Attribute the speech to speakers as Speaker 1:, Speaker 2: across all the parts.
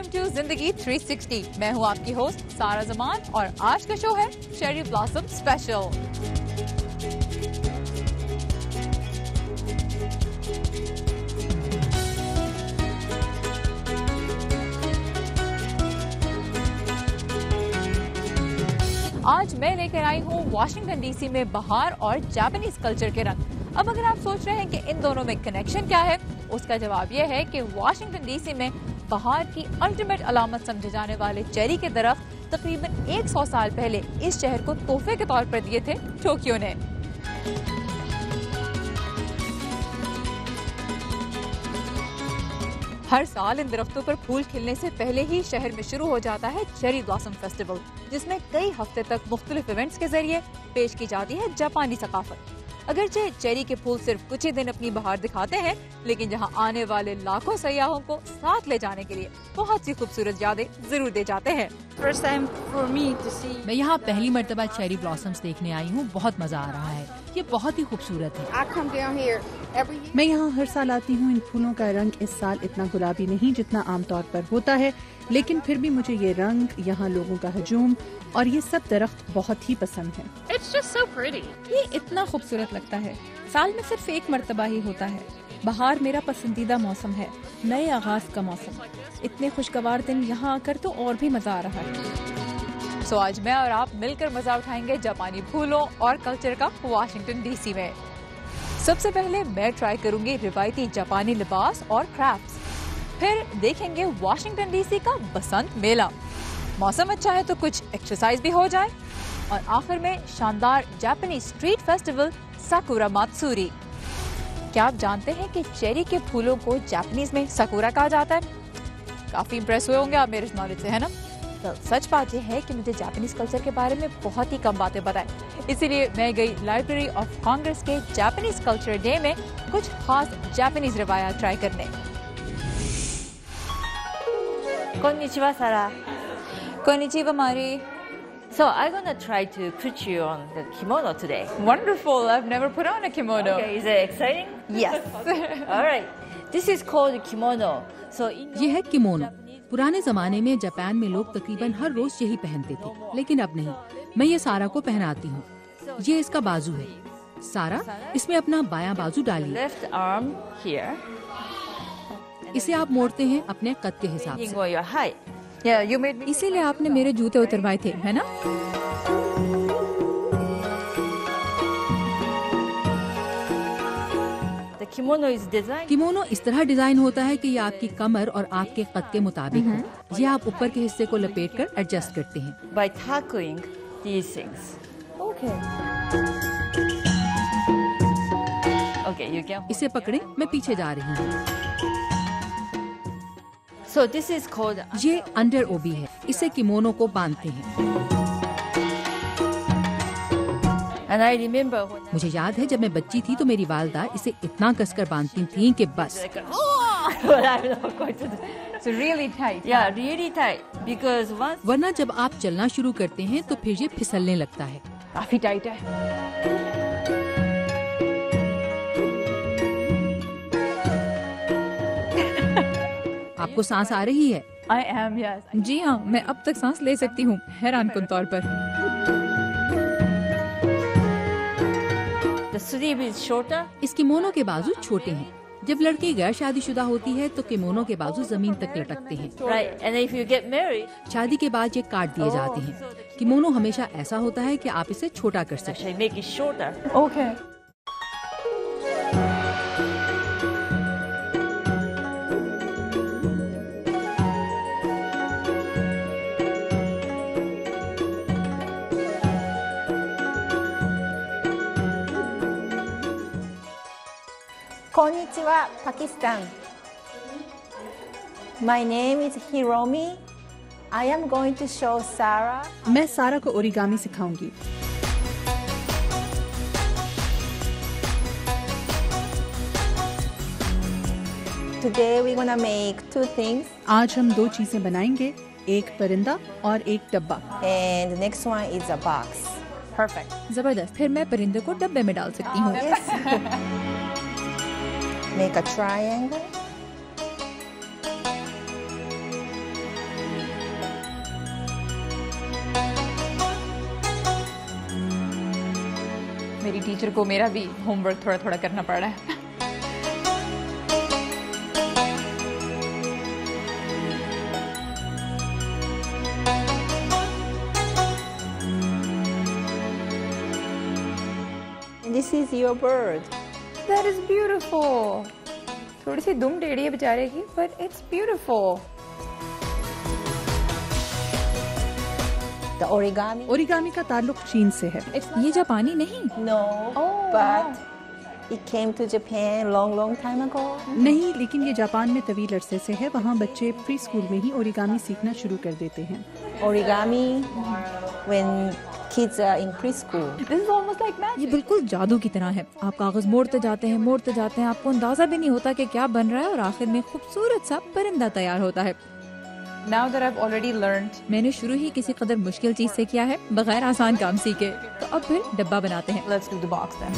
Speaker 1: Welcome to जिंदगी 360। मैं हूँ आपकी होस्ट सारा जमान और आज का शो है चेरी ब्लॉसम स्पेशल। आज मैं लेकर आई हूँ वाशिंगटन डीसी में बहार और जापानीज कल्चर के रंग। अब अगर आप सोच रहे हैं कि इन दोनों में कनेक्शन क्या है, उसका जवाब यह है कि वाशिंगटन डीसी में बहार की अल्टीमेट अलामत समझे जाने वाले चेरी के दरख्त तकरीबन 100 साल पहले इस शहर को तोहफे के तौर पर दिए थे टोक्यो ने। हर साल इन दरख्तों पर फूल खिलने से पहले ही शहर में शुरू हो जाता है चेरी ब्लॉसम फेस्टिवल, जिसमें कई हफ्ते तक मुख्तलिफ इवेंट्स के जरिए पेश की जाती है जापानी सकाफत। अगरचे चेरी के फूल सिर्फ कुछ ही दिन अपनी बहार दिखाते हैं, लेकिन यहाँ आने वाले लाखों सयाहों को साथ ले जाने के लिए बहुत सी खूबसूरत यादें जरूर दे जाते हैं।
Speaker 2: मैं यहाँ पहली मर्तबा चेरी ब्लॉसम्स देखने आई हूँ। बहुत मजा आ रहा है, ये बहुत ही खूबसूरत है।
Speaker 3: मैं यहाँ हर साल आती हूँ। इन फूलों का रंग इस साल इतना गुलाबी नहीं जितना आमतौर पर होता है, लेकिन फिर भी मुझे ये रंग, यहाँ लोगों का हजूम और ये सब दरख्त बहुत ही पसंद है।
Speaker 4: ये इतना खूबसूरत लगता है। साल में सिर्फ एक मर्तबा ही होता है। बहार मेरा पसंदीदा मौसम है, नए आगाज का मौसम। इतने खुशगवार दिन यहाँ आकर तो और भी मजा आ रहा है।
Speaker 1: सो आज मैं और आप मिलकर मजा उठाएंगे जापानी फूलों और कल्चर का वाशिंगटन डीसी में। सबसे पहले मैं ट्राई करूंगी रिवायती जापानी लिबास और क्राफ्ट्स, फिर देखेंगे वाशिंगटन डीसी का बसंत मेला। मौसम अच्छा है तो कुछ एक्सरसाइज भी हो जाए, और आखिर में शानदार जापानीज स्ट्रीट फेस्टिवल साकुरा मात्सुरी। क्या आप जानते हैं कि चेरी के फूलों को जापानीज में साकुरा कहा जाता है? काफी इंप्रेस हुए होंगे आप मेरे इस नॉलेज से, है ना? तो सच बात यह है कि मुझे जापानीज कल्चर के बारे में बहुत ही कम बातें पता है, इसीलिए मैं गई लाइब्रेरी ऑफ कांग्रेस के जापानीज कल्चर डे में कुछ खास जापानीज रिवायात ट्राई करने।
Speaker 5: Konnichiwa, Sarah.
Speaker 1: Konnichiwa, Mari.
Speaker 5: So I'm gonna try to put you on the kimono today.
Speaker 1: Wonderful. I've never put on a kimono.
Speaker 5: Okay, is it exciting?
Speaker 1: Yes.
Speaker 5: All right. This is called kimono. So
Speaker 2: ये है kimono. पुराने जमाने में Japan में लोग तकरीबन हर रोज यही पहनते थे, लेकिन अब नहीं। मैं ये सारा को पहनाती हूँ। ये इसका बाजू है। सारा, इसमें अपना बायां बाजू डालिए।
Speaker 5: left arm here.
Speaker 2: इसे आप मोड़ते हैं अपने कद के हिसाब से।
Speaker 5: For your height.
Speaker 1: Yeah, you made me.
Speaker 4: इसीलिए आपने मेरे जूते उतरवाए थे, है ना?
Speaker 5: The kimono is designed.
Speaker 2: Kimono इस तरह डिजाइन होता है कि ये आपकी कमर और आपके कद के मुताबिक हो। ये आप ऊपर के हिस्से को लपेटकर एडजस्ट करते हैं।
Speaker 5: By tackling these things.
Speaker 1: Okay.
Speaker 5: Okay, you can.
Speaker 2: इसे पकड़े, मैं पीछे जा रही हूँ।
Speaker 5: So this is called.
Speaker 2: ये अंडर ओबी है। इसे किमोनो को बांधते हैं।
Speaker 5: And I remember when
Speaker 2: मुझे याद है जब मैं बच्ची थी तो मेरी वालदा इसे इतना कसकर बांधती थी कि बस।
Speaker 5: but I'm not going to do.
Speaker 1: So really tight.
Speaker 5: Yeah, really tight. Because once.
Speaker 2: वरना जब आप चलना शुरू करते हैं तो फिर ये फिसलने लगता है।
Speaker 1: काफी टाइट है।
Speaker 2: आपको सांस आ रही है?
Speaker 1: I am, yes.
Speaker 4: जी हाँ, मैं अब तक सांस ले सकती हूँ, हैरान कुन तौर पर।
Speaker 5: The sleeve is shorter.
Speaker 2: इस किमोनो के बाजू छोटे हैं। जब लड़की गैर शादीशुदा होती है तो किमोनो के बाजू जमीन तक लटकते हैं।
Speaker 5: Right. And if you get married,
Speaker 2: शादी के बाद ये काट दिए जाते हैं। किमोनो हमेशा ऐसा होता है कि आप इसे छोटा कर सकें।
Speaker 5: actually make it shorter.
Speaker 1: Okay.
Speaker 6: Konnichiwa, Pakistan. My name is Hiromi. I am going to show Sarah.
Speaker 3: मैं सारा को origami सिखाऊंगी।
Speaker 6: Today we're gonna make two things,
Speaker 3: आज हम दो चीजें बनाएंगे, एक परिंदा और एक डब्बा।
Speaker 6: and the next one is a box.
Speaker 1: Perfect.
Speaker 4: जबरदस्त। फिर मैं परिंदे को डब्बे में डाल सकती हूँ।
Speaker 6: Make a triangle.
Speaker 1: मेरी टीचर को मेरा भी होमवर्क थोड़ा थोड़ा करना पड़ रहा है।
Speaker 6: This is your bird.
Speaker 1: That is beautiful. थोड़ी सी दुम टेढ़ी है बेचारे की, but it's beautiful.
Speaker 6: The origami?
Speaker 3: Origami का ताल्लुक चीन से है।
Speaker 2: ये जापानी नहीं?
Speaker 6: No,
Speaker 1: Oh,
Speaker 6: but it came to Japan long time ago.
Speaker 3: नहीं, लेकिन ये जापान में तवील अरसे से है। वहाँ बच्चे प्री स्कूल में ही ओरिगामी सीखना शुरू कर देते हैं।
Speaker 6: Origami when kids are in preschool.
Speaker 1: This is almost like magic.
Speaker 4: ये बिल्कुल जादू की तरह है। आप कागज मोड़ते जाते हैं, आपको अंदाजा भी नहीं होता कि क्या बन रहा है और आखिर में खूबसूरत सा परिंदा तैयार होता है।
Speaker 1: Now that I've already learned,
Speaker 4: मैंने शुरू ही किसी कदर मुश्किल चीज से किया है, बगैर आसान काम सीखे, तो अब फिर डब्बा बनाते हैं।
Speaker 1: let's do the box then.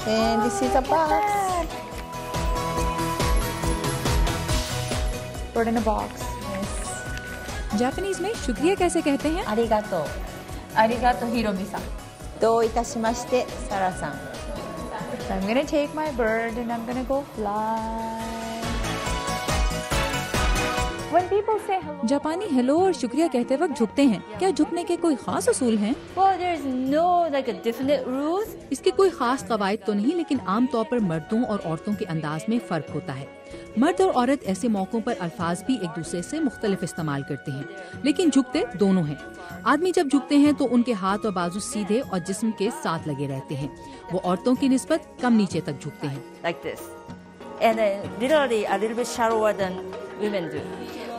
Speaker 6: And this is a box.
Speaker 1: Put in a box.
Speaker 4: Japanese में शुक्रिया कैसे कहते हैं?
Speaker 6: Arigato.
Speaker 1: Arigato Hiromi-san.
Speaker 6: どういたしまして、サラさん。
Speaker 1: So I'm gonna take my bird and I'm gonna go fly. When people say hello,
Speaker 4: जापानी hello और शुक्रिया कहते वक्त झुकते हैं। क्या झुकने के कोई खास उसूल हैं?
Speaker 5: Well, there's no like a definite rules.
Speaker 2: इसके कोई खास कवायद तो नहीं, लेकिन आमतौर पर मर्दों और औरतों के अंदाज में फर्क होता है। मर्द और औरत ऐसे मौकों पर अल्फाज भी एक दूसरे से मुख्तलिफ इस्तेमाल करते हैं, लेकिन झुकते दोनों हैं। आदमी जब झुकते हैं तो उनके हाथ और बाजू सीधे और जिस्म के साथ लगे रहते हैं। वो औरतों की निस्बत कम नीचे तक झुकते हैं।
Speaker 5: Like this, and literally a little bit shallower than women do.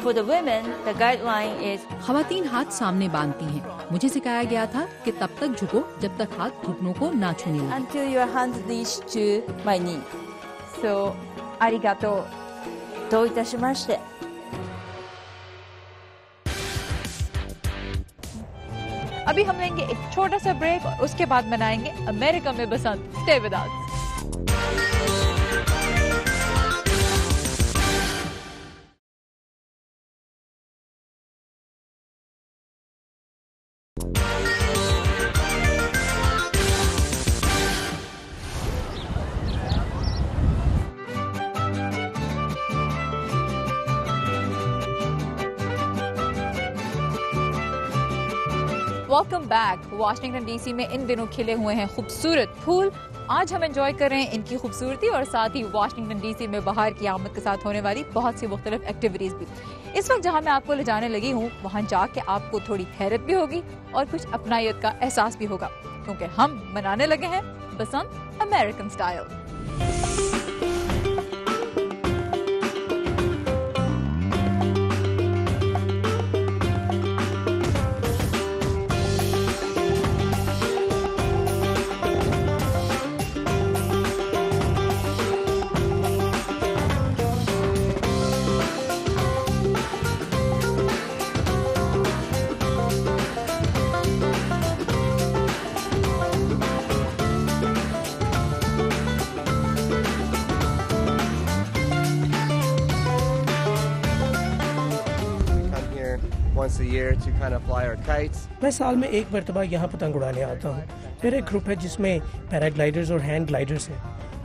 Speaker 5: For the women, the guideline is
Speaker 2: खवातीन हाथ सामने बांधती हैं। मुझे सिखाया गया था कि तब तक झुको जब तक हाथ घुटनों को ना छूने लगे।
Speaker 5: until your hands reach to my knee.
Speaker 1: so arigato.
Speaker 5: どういたしまして。
Speaker 1: अभी हम लेंगे एक छोटा सा ब्रेक और उसके बाद मनाएंगे अमेरिका में बसंत। Stay with us. Welcome back. Washington DC में इन दिनों खिले हुए हैं खूबसूरत फूल। आज हम एंजॉय कर रहे हैं इनकी खूबसूरती और साथ ही वाशिंगटन डीसी में बाहर की आमद के साथ होने वाली बहुत सी मुख्तलिफ एक्टिविटीज भी। इस वक्त जहां मैं आपको ले जाने लगी हूं, वहां जाके आपको थोड़ी हैरत भी होगी और कुछ अपनायत का एहसास भी होगा, क्योंकि हम मनाने लगे हैं Basant American style.
Speaker 7: once a year to kind of fly our kites.
Speaker 8: मैं साल में एक मरतबा यहाँ पतंग उड़ाने आता हूँ। मेरा एक ग्रुप है जिसमें पैराग्लाइडर्स और हैंड ग्लाइडर्स हैं।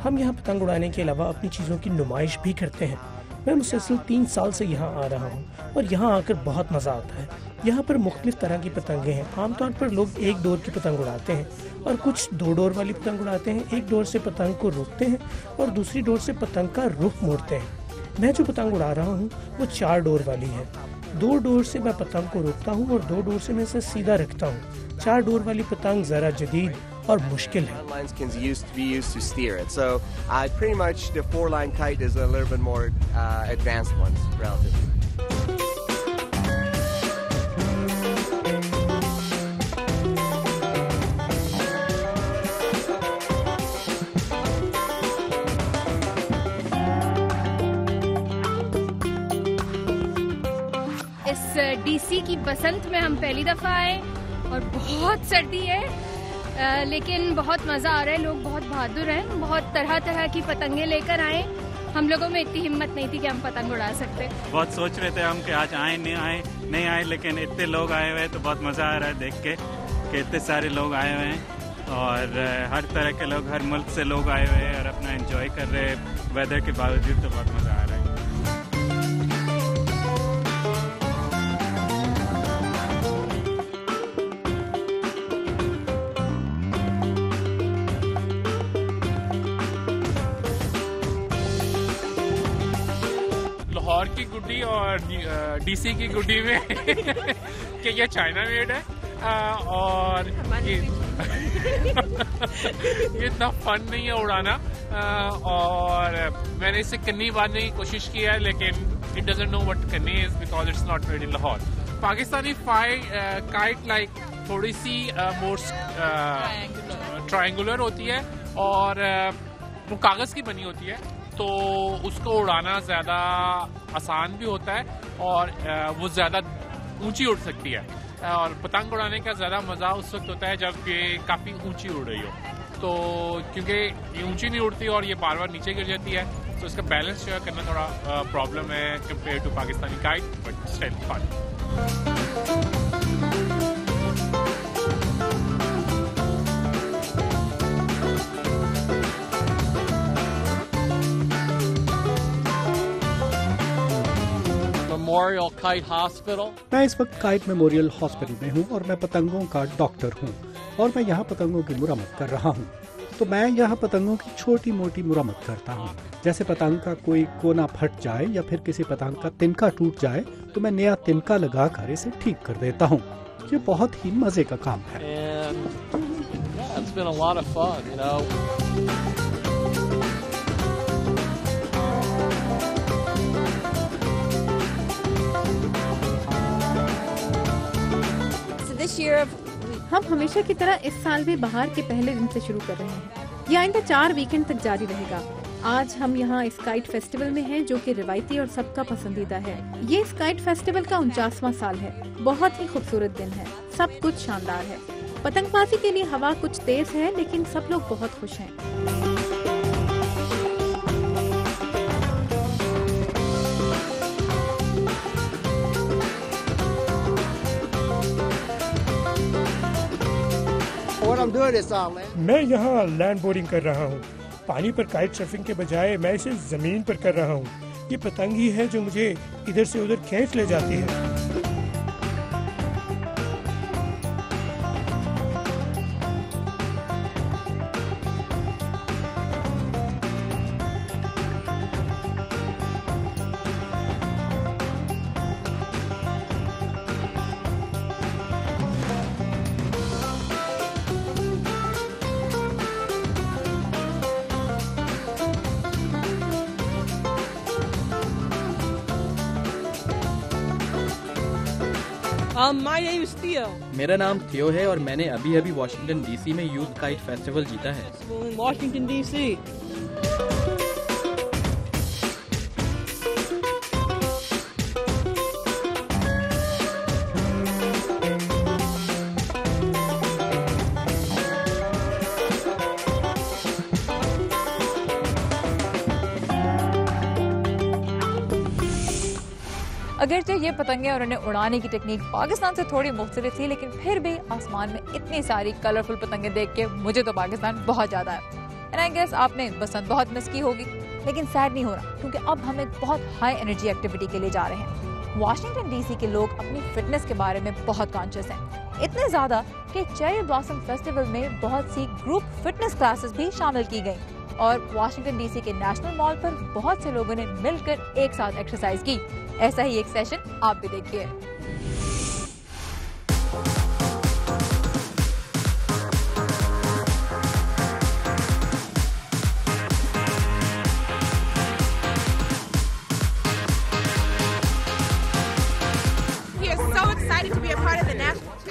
Speaker 8: हम यहाँ पतंग उड़ाने के अलावा अपनी चीज़ों की नुमाइश भी करते हैं। मैं मुसलसल 3 साल से यहाँ आ रहा हूँ और यहाँ आकर बहुत मज़ा आता है। यहाँ पर मुख्तलिफ तरह की पतंगें हैं। आमतौर पर लोग एक डोर की पतंग उड़ाते हैं और कुछ 2 डोर वाली पतंग उड़ाते हैं। एक डोर से पतंग को रोकते हैं और दूसरी डोर से पतंग का रुख मोड़ते हैं। मैं जो पतंग उड़ा रहा हूँ वो 4 डोर वाली है। 2 डोर से मैं पतंग को रोकता हूँ और 2 डोर से मैं इसे सीधा रखता हूँ। 4 डोर वाली पतंग जरा जदीद और मुश्किल है।
Speaker 7: Lines can be used to steer it. So pretty much the 4-line kite is a little bit more advanced ones relatively.
Speaker 9: इस डीसी की बसंत में हम पहली दफा आए और बहुत सर्दी है, लेकिन बहुत मज़ा आ रहा है। लोग बहुत बहादुर हैं, बहुत तरह तरह की पतंगे लेकर आए। हम लोगों में इतनी हिम्मत नहीं थी कि हम पतंग उड़ा सकते।
Speaker 10: बहुत सोच रहे थे हम कि आज आए नहीं आए, लेकिन इतने लोग आए हुए हैं तो बहुत मज़ा आ रहा है देख के कि इतने सारे लोग आए हुए हैं और हर तरह के लोग, हर मुल्क से लोग आए हुए हैं और अपना एंजॉय कर रहे हैं वेदर के बावजूद। तो बहुत मज़ा आ रहा है।
Speaker 11: लाहौर की गुड्डी और डीसी की गुड्डी में कि ये चाइना मेड है और ये इतना फन नहीं है उड़ाना। और मैंने इसे कन्नी बांधने की कोशिश की है, लेकिन इट डजंट नो व्हाट कन्नी is because it's not made in Lahore. Pakistani kite like थोड़ी सी मोर ट्रायंगुलर होती है और वो कागज़ की बनी होती है, तो उसको उड़ाना ज़्यादा आसान भी होता है और वो ज़्यादा ऊंची उड़ सकती है। और पतंग उड़ाने का ज़्यादा मज़ा उस वक्त होता है जब ये काफ़ी ऊंची उड़ रही हो, तो क्योंकि ये ऊंची नहीं उड़ती और ये बार बार नीचे गिर जाती है, तो इसका बैलेंस जो है करना थोड़ा प्रॉब्लम है compare to Pakistani kite, but still fun.
Speaker 12: Memorial Kite Hospital.
Speaker 13: मैं इस वक्त काइट मेमोरियल हॉस्पिटल में हूँ और मैं पतंगों का डॉक्टर हूँ और मैं यहाँ पतंगों की मुरम्मत कर रहा हूँ। तो मैं यहाँ पतंगों की छोटी मोटी मुरम्मत करता हूँ। जैसे पतंग का कोई कोना फट जाए या फिर किसी पतंग का तिनका टूट जाए तो मैं नया तिनका लगाकर इसे ठीक कर देता हूँ। ये बहुत ही मजे का काम है।
Speaker 12: It's been a lot of fun, you know.
Speaker 4: हम हमेशा की तरह इस साल भी बहार के पहले दिन से शुरू कर रहे हैं। ये आइंदा 4 वीकेंड तक जारी रहेगा। आज हम यहाँ इस काइट फेस्टिवल में हैं, जो कि रिवायती और सबका पसंदीदा है। ये इस काइट फेस्टिवल का 49वां साल है। बहुत ही खूबसूरत दिन है, सब कुछ शानदार है। पतंगबाजी के लिए हवा कुछ तेज है, लेकिन सब लोग बहुत खुश हैं।
Speaker 8: मैं यहाँ लैंड बोर्डिंग कर रहा हूँ। पानी पर काइट सर्फिंग के बजाय मैं इसे जमीन पर कर रहा हूँ। ये पतंग ही है जो मुझे इधर से उधर खींच ले जाती है।
Speaker 14: My name is Theo.
Speaker 15: मेरा नाम थियो है और मैंने अभी वॉशिंगटन डीसी में यूथ काइट फेस्टिवल जीता है।
Speaker 14: Washington DC.
Speaker 1: अगरचे ये पतंगे और उन्हें उड़ाने की टेक्निक पाकिस्तान से थोड़ी मुख्तलिफ थी, लेकिन फिर भी आसमान में इतनी सारी कलरफुल पतंगे देख के मुझे तो पाकिस्तान बहुत ज्यादा है। एंड आई गेस आपने बसंत बहुत मिस की होगी, लेकिन सैड नहीं हो रहा, क्योंकि अब हम एक बहुत हाई एनर्जी एक्टिविटी के लिए जा रहे हैं। वॉशिंगटन डीसी के लोग अपनी फिटनेस के बारे में बहुत कॉन्शियस हैं, इतने ज्यादा कि चेरी ब्लॉसम फेस्टिवल में बहुत सी ग्रुप फिटनेस क्लासेस भी शामिल की गई और वॉशिंगटन डीसी के नेशनल मॉल पर बहुत से लोगों ने मिलकर एक साथ एक्सरसाइज की। ऐसा ही एक सेशन आप भी देखिए।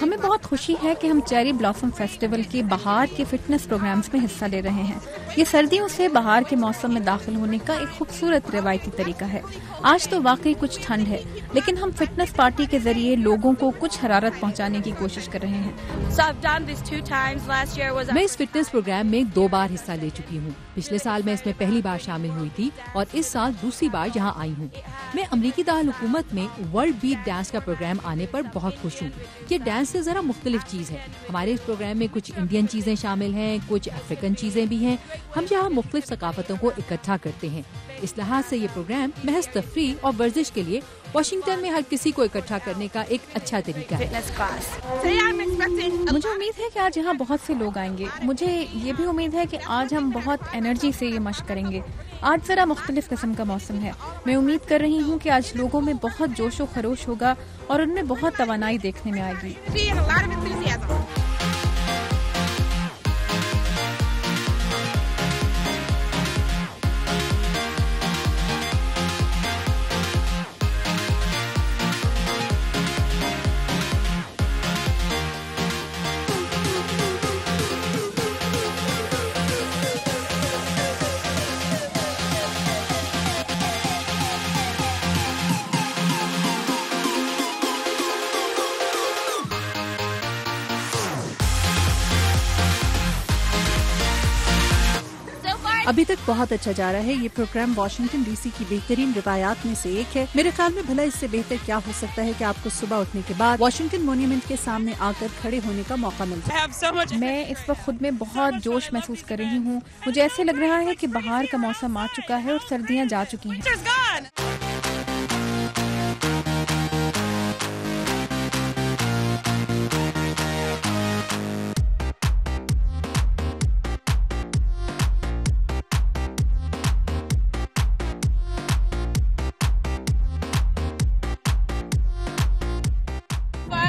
Speaker 4: हमें बहुत खुशी है कि हम चेरी ब्लॉसम फेस्टिवल के बहार के फिटनेस प्रोग्राम्स में हिस्सा ले रहे हैं। ये सर्दियों से बहार के मौसम में दाखिल होने का एक खूबसूरत रिवायती तरीका है। आज तो वाकई कुछ ठंड है, लेकिन हम फिटनेस पार्टी के जरिए लोगों को कुछ हरारत पहुंचाने की कोशिश कर रहे हैं।
Speaker 2: मैं इस फिटनेस प्रोग्राम में 2 बार हिस्सा ले चुकी हूँ। पिछले साल मैं इसमें पहली बार शामिल हुई थी और इस साल दूसरी बार यहाँ आई हूँ। मैं अमरीकी दारुल-हुकूमत में वर्ल्ड बीट डांस का प्रोग्राम आने पर बहुत खुश हूँ। ये डांस से जरा मुख्तलिफ चीज है। हमारे इस प्रोग्राम में कुछ इंडियन चीजें शामिल हैं, कुछ अफ्रीकन चीजें भी हैं। हम यहाँ मुख्तलिफ सकाफतों को इकट्ठा करते हैं। इस लिहाज से ये प्रोग्राम महज तफरीह और वर्जिश के लिए वाशिंगटन में हर किसी को इकट्ठा करने का एक अच्छा तरीका है।
Speaker 4: मुझे उम्मीद है कि आज यहाँ बहुत से लोग आएंगे। मुझे ये भी उम्मीद है कि आज हम बहुत एनर्जी से ये मशक करेंगे। आज जरा मुख्तलिफ किस्म का मौसम है। मैं उम्मीद कर रही हूँ कि आज लोगों में बहुत जोशो खरोश होगा और उनमें बहुत तवानाई देखने में आएगी।
Speaker 3: अभी तक बहुत अच्छा जा रहा है। ये प्रोग्राम वाशिंगटन डीसी की बेहतरीन रिवायात में से एक है। मेरे ख्याल में भला इससे बेहतर क्या हो सकता है कि आपको सुबह उठने के बाद वाशिंगटन मॉन्यूमेंट के सामने आकर खड़े होने का मौका मिल जाए।
Speaker 4: मैं इस वक्त खुद में बहुत जोश महसूस कर रही हूँ। मुझे ऐसे लग रहा है कि बहार का मौसम आ चुका है और सर्दियाँ जा चुकी हैं।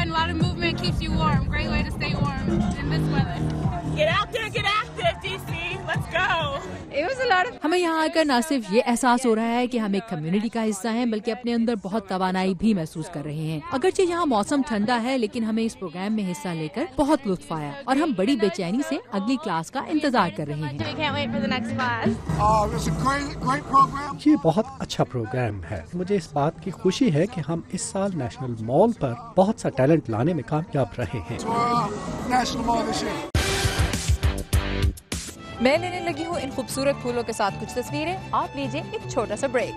Speaker 9: A lot of movement keeps you warm. Great way to stay warm in this weather.
Speaker 14: Get out there, get active, DC. Let's go.
Speaker 9: It was a lot of.
Speaker 2: हमें यहाँ आकर न सिर्फ ये एहसास हो रहा है कि हम एक कम्युनिटी का हिस्सा हैं, बल्कि अपने अंदर बहुत तवानाई भी महसूस कर रहे हैं। अगरचे यहाँ मौसम ठंडा है, लेकिन हमें इस प्रोग्राम में हिस्सा लेकर बहुत लुत्फ आया और हम बड़ी बेचैनी से अगली क्लास का इंतजार कर रहे हैं।
Speaker 9: We can't wait for the next class.
Speaker 13: ये बहुत अच्छा प्रोग्राम है। मुझे इस बात की खुशी है कि हम इस साल नेशनल मॉल पर बहुत सा टैलेंट लाने में कामयाब रहे हैं।
Speaker 1: मैं लेने लगी हूँ इन खूबसूरत फूलों के साथ कुछ तस्वीरें। आप लीजिए एक छोटा सा break.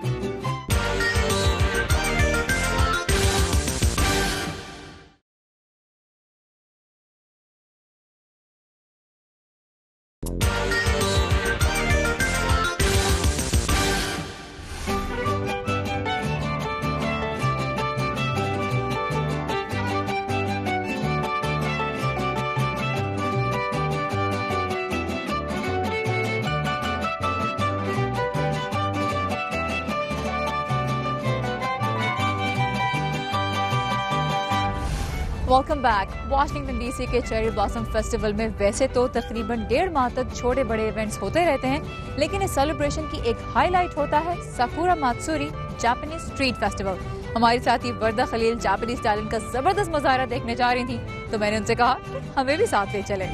Speaker 1: Welcome back. Washington DC के चेरी ब्लॉसम फेस्टिवल में वैसे तो तकरीबन 1.5 माह तक छोटे बड़े इवेंट्स होते रहते हैं, लेकिन इस सेलिब्रेशन की एक हाईलाइट होता है साकुरा मात्सुरी जापानीज स्ट्रीट फेस्टिवल। हमारी साथी वर्दा खलील जापानीज टैलेंट का जबरदस्त मुजाहरा देखने जा रही थी, तो मैंने उनसे कहा कि हमें भी साथ ले चले।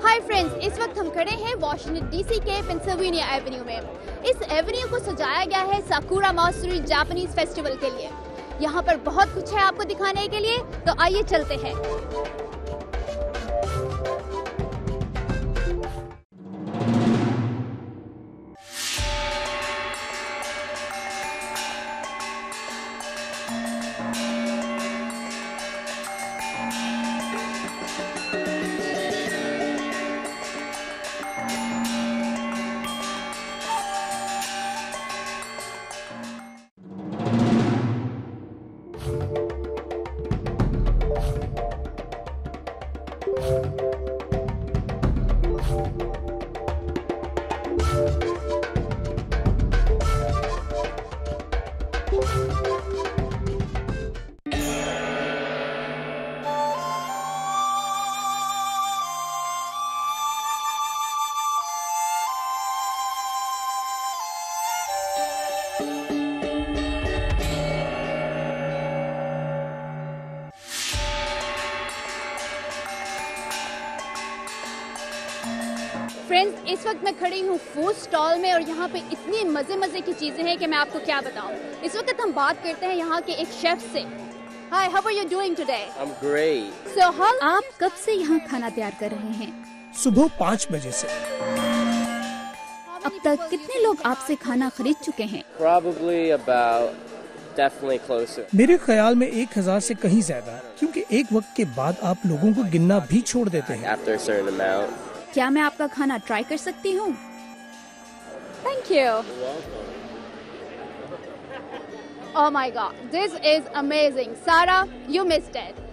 Speaker 16: हाय फ्रेंड्स, इस वक्त हम खड़े हैं वाशिंगटन डीसी के पेंसिल्वेनिया एवेन्यू में। इस एवेन्यू को सजाया गया है साकुरा मात्सुरी जापानीज फेस्टिवल के लिए। यहाँ पर बहुत कुछ है आपको दिखाने के लिए, तो आइए चलते हैं। फ्रेंड्स, इस वक्त मैं खड़ी हूँ फूड स्टॉल में और यहाँ पे इतनी मजे की चीजें हैं कि मैं आपको क्या बताऊँ। इस वक्त हम बात करते हैं यहाँ के एक शेफ से। Hi, how are you doing today?
Speaker 17: I'm great.
Speaker 16: So, आप कब से यहाँ खाना तैयार कर रहे हैं?
Speaker 8: सुबह 5 बजे से।
Speaker 16: अब तक कितने लोग आपसे खाना खरीद चुके हैं?
Speaker 17: Probably about definitely closer.
Speaker 8: मेरे ख्याल में 1000 से कहीं ज्यादा है, क्योंकि एक वक्त के बाद आप लोगों को गिनना भी छोड़ देते हैं।
Speaker 17: After a certain amount.
Speaker 16: क्या मैं आपका खाना ट्राई कर सकती हूँ? Thank you. Oh my God, this is amazing. Sarah, you missed it.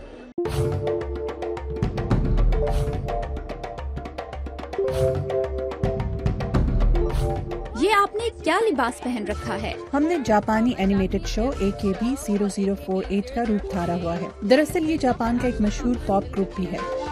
Speaker 16: ये आपने क्या लिबास पहन रखा है?
Speaker 3: हमने जापानी एनिमेटेड शो AKB 0048 का रूप धारा हुआ है। दरअसल ये जापान का एक मशहूर पॉप ग्रुप भी है।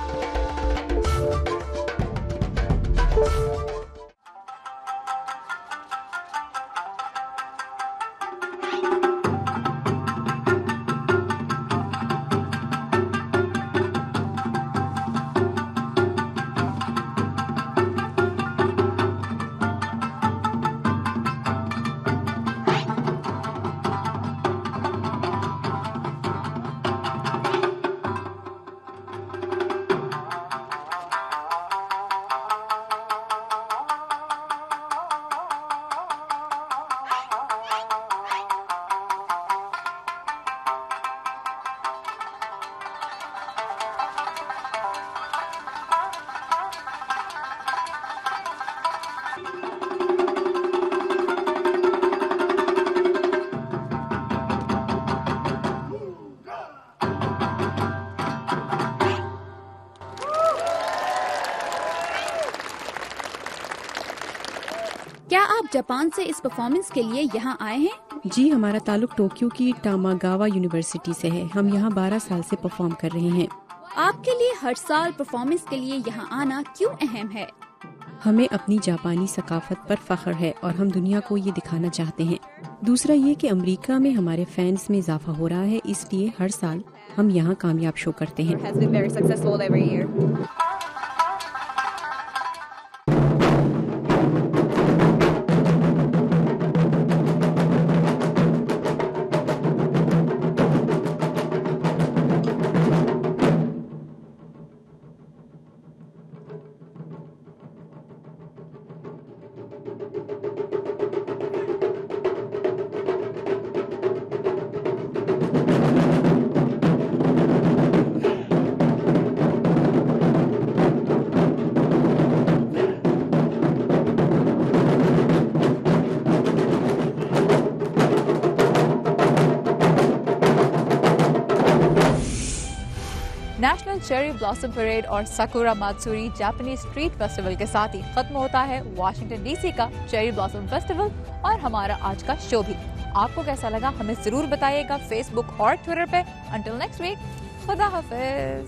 Speaker 16: क्या आप जापान से इस परफॉर्मेंस के लिए यहाँ आए हैं?
Speaker 18: जी, हमारा ताल्लुक टोक्यो की टामागावा यूनिवर्सिटी से है। हम यहाँ 12 साल से परफॉर्म कर रहे हैं।
Speaker 16: आपके लिए हर साल परफॉर्मेंस के लिए यहाँ आना क्यों अहम है?
Speaker 18: हमें अपनी जापानी सकाफत पर फख्र है और हम दुनिया को ये दिखाना चाहते हैं। दूसरा ये कि अमेरिका में हमारे फैंस में इजाफा हो रहा है, इसलिए हर साल हम यहाँ कामयाब शो करते हैं।
Speaker 1: नेशनल चेरी ब्लॉसम परेड और साकुरा मात्सुरी जापानीज स्ट्रीट फेस्टिवल के साथ ही खत्म होता है वाशिंगटन डीसी का चेरी ब्लॉसम फेस्टिवल और हमारा आज का शो भी। आपको कैसा लगा हमें जरूर बताइएगा फेसबुक और ट्विटर पे। अंटिल नेक्स्ट वीक, खुदा हाफिज।